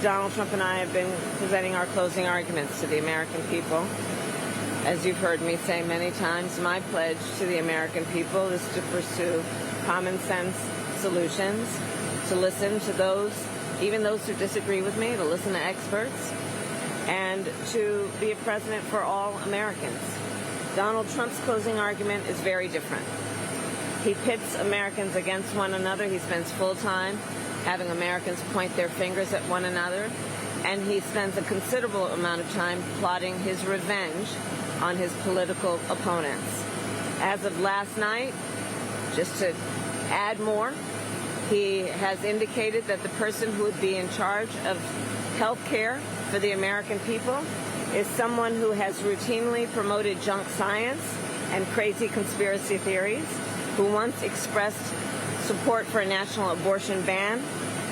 Donald Trump and I have been presenting our closing arguments to the American people. As you've heard me say many times, my pledge to the American people is to pursue common sense solutions, to listen to those, even those who disagree with me, to listen to experts, and to be a president for all Americans. Donald Trump's closing argument is very different. He pits Americans against one another. He spends full time having Americans point their fingers at one another, and he spends a considerable amount of time plotting his revenge on his political opponents. As of last night, just to add more, he has indicated that the person who would be in charge of health care for the American people is someone who has routinely promoted junk science and crazy conspiracy theories, who once expressed support for a national abortion ban,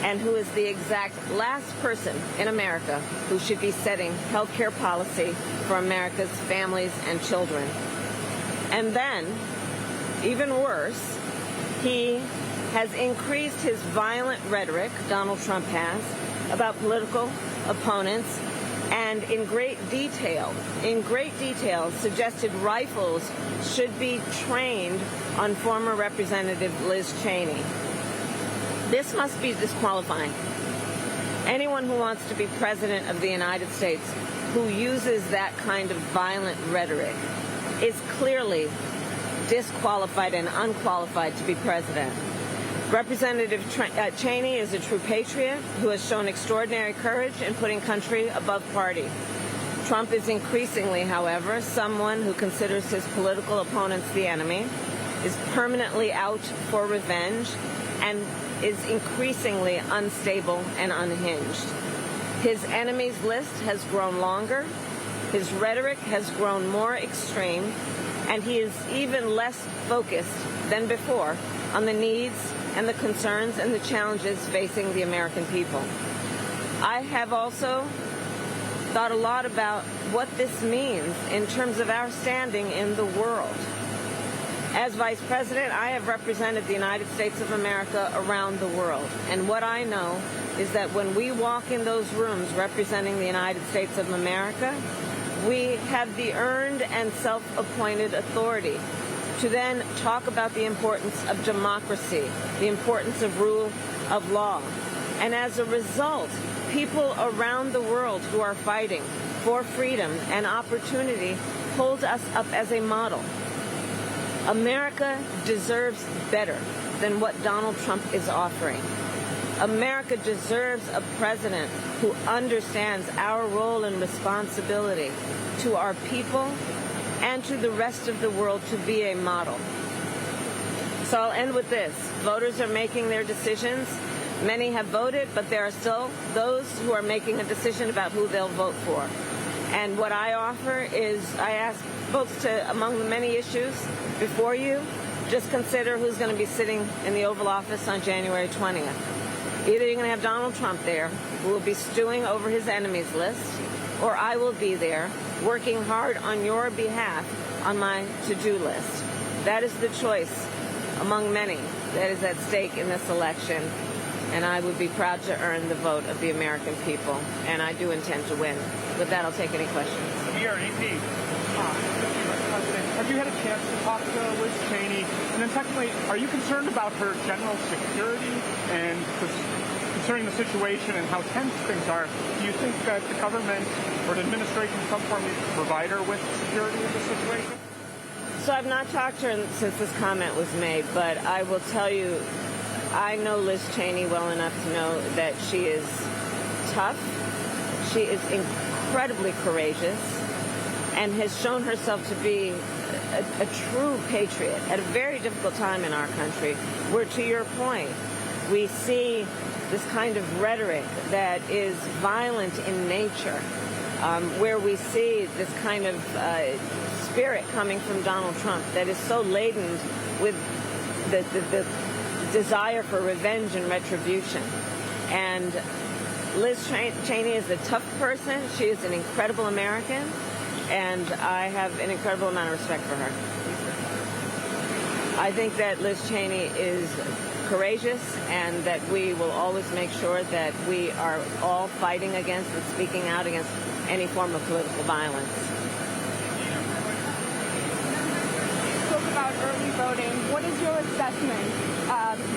and who is the exact last person in America who should be setting health care policy for America's families and children. And then, even worse, he has increased his violent rhetoric, Donald Trump has, about political opponents, and in great detail, suggested rifles should be trained on former Representative Liz Cheney. This must be disqualifying. Anyone who wants to be president of the United States who uses that kind of violent rhetoric is clearly disqualified and unqualified to be president. Representative Cheney is a true patriot who has shown extraordinary courage in putting country above party. Trump is increasingly, however, someone who considers his political opponents the enemy, is permanently out for revenge, and is increasingly unstable and unhinged. His enemies list has grown longer, his rhetoric has grown more extreme, and he is even less focused than before on the needs and the concerns and the challenges facing the American people. I have also thought a lot about what this means in terms of our standing in the world. As Vice President, I have represented the United States of America around the world. And what I know is that when we walk in those rooms representing the United States of America, we have the earned and self-appointed authority to then talk about the importance of democracy, the importance of rule of law. And as a result, people around the world who are fighting for freedom and opportunity hold us up as a model. America deserves better than what Donald Trump is offering. America deserves a president who understands our role and responsibility to our people and to the rest of the world to be a model. So I'll end with this. Voters are making their decisions. Many have voted, but there are still those who are making a decision about who they'll vote for. And what I offer is, I ask folks to, among the many issues before you, just consider who's going to be sitting in the Oval Office on January 20th. Either you're going to have Donald Trump there, who will be stewing over his enemies list, or I will be there working hard on your behalf on my to-do list. That is the choice among many that is at stake in this election, and I would be proud to earn the vote of the American people, and I do intend to win. With that, I'll take any questions. Have you had a chance to talk to Liz Cheney? And then secondly, are you concerned about her general security? And considering the situation and how tense things are, do you think that the government or the administration in some form needs to provide her with security in this situation? So I've not talked to her since this comment was made, but I will tell you, I know Liz Cheney well enough to know that she is tough. She is incredibly courageous and has shown herself to be a true patriot at a very difficult time in our country, where, to your point, we see this kind of rhetoric that is violent in nature, where we see this kind of spirit coming from Donald Trump that is so laden with the desire for revenge and retribution. And Liz Cheney is a tough person. She is an incredible American, and I have an incredible amount of respect for her. I think that Liz Cheney is courageous, and that we will always make sure that we are all fighting against and speaking out against any form of political violence. You spoke about early voting. What is your assessment?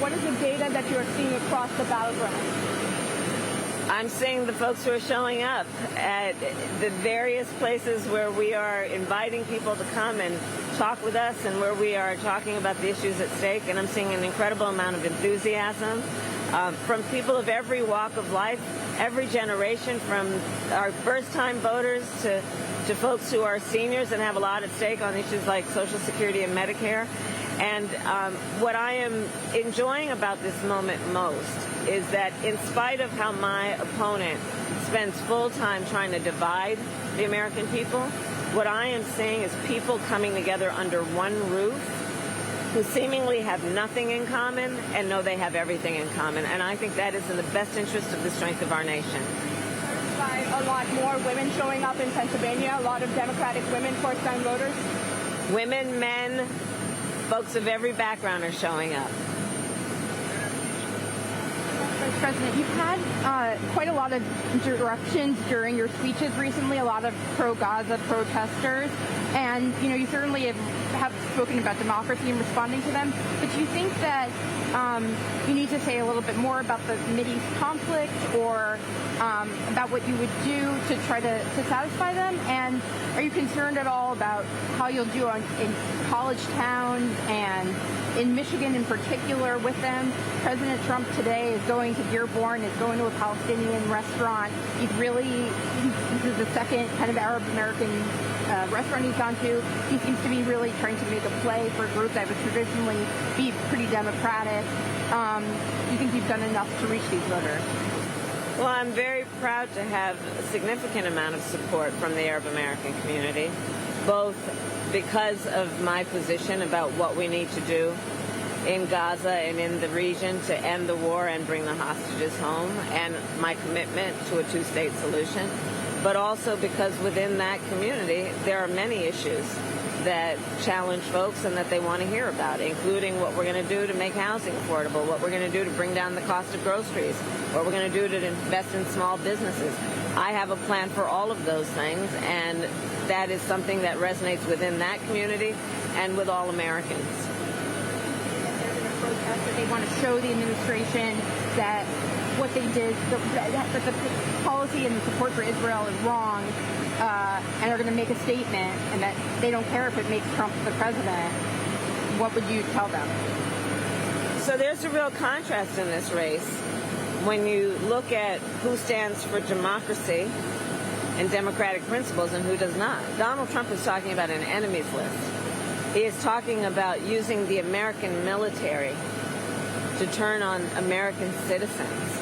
What is the data that you are seeing across the battleground? I'm seeing the folks who are showing up at the various places where we are inviting people to come and talk with us, and where we are talking about the issues at stake. And I'm seeing an incredible amount of enthusiasm from people of every walk of life, every generation, from our first-time voters to folks who are seniors and have a lot at stake on issues like Social Security and Medicare. And what I am enjoying about this moment most is that in spite of how my opponent spends full time trying to divide the American people, what I am seeing is people coming together under one roof who seemingly have nothing in common and know they have everything in common. And I think that is in the best interest of the strength of our nation. By a lot more women showing up in Pennsylvania, a lot of Democratic women, first-time voters. Women, men, folks of every background are showing up. Vice President, you've had quite a lot of interruptions during your speeches recently, a lot of pro-Gaza protesters, and you certainly have spoken about democracy and responding to them, but do you think that you need to say a little bit more about the Mideast conflict, or about what you would do to try to satisfy them? And are you concerned at all about how you'll do in college towns and in Michigan in particular with them? President Trump today is going to Dearborn, is going to a Palestinian restaurant. This is the second kind of Arab American restaurant he's gone to. He seems to be really trying to make a play for a group that would traditionally be pretty Democratic. Do you think you've done enough to reach these voters? Well, I'm very proud to have a significant amount of support from the Arab American community, both because of my position about what we need to do in Gaza and in the region to end the war and bring the hostages home, and my commitment to a two-state solution, but also because within that community there are many issues that challenge folks and that they want to hear about, including what we're going to do to make housing affordable, what we're going to do to bring down the cost of groceries, what we're going to do to invest in small businesses. I have a plan for all of those things, and that is something that resonates within that community and with all Americans. They want to show the administration that what they did, that the policy and the support for Israel is wrong, and are going to make a statement, and that they don't care if it makes Trump the president. What would you tell them? So there's a real contrast in this race when you look at who stands for democracy and democratic principles and who does not. Donald Trump is talking about an enemies list. He is talking about using the American military to turn on American citizens.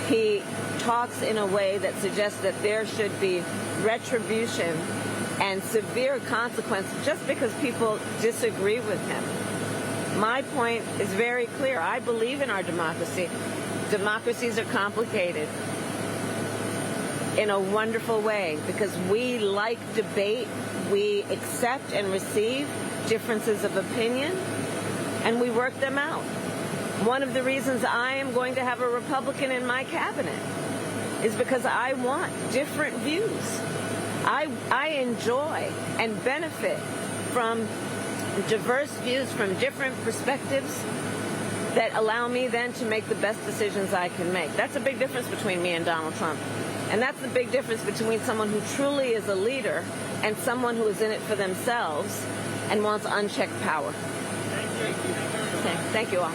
He talks in a way that suggests that there should be retribution and severe consequences just because people disagree with him. My point is very clear. I believe in our democracy. Democracies are complicated in a wonderful way because we like debate. We accept and receive differences of opinion, and we work them out. One of the reasons I am going to have a Republican in my cabinet is because I want different views. I enjoy and benefit from diverse views from different perspectives that allow me then to make the best decisions I can make. That's a big difference between me and Donald Trump. And that's the big difference between someone who truly is a leader and someone who is in it for themselves and wants unchecked power. Thank you. Okay. Thank you all.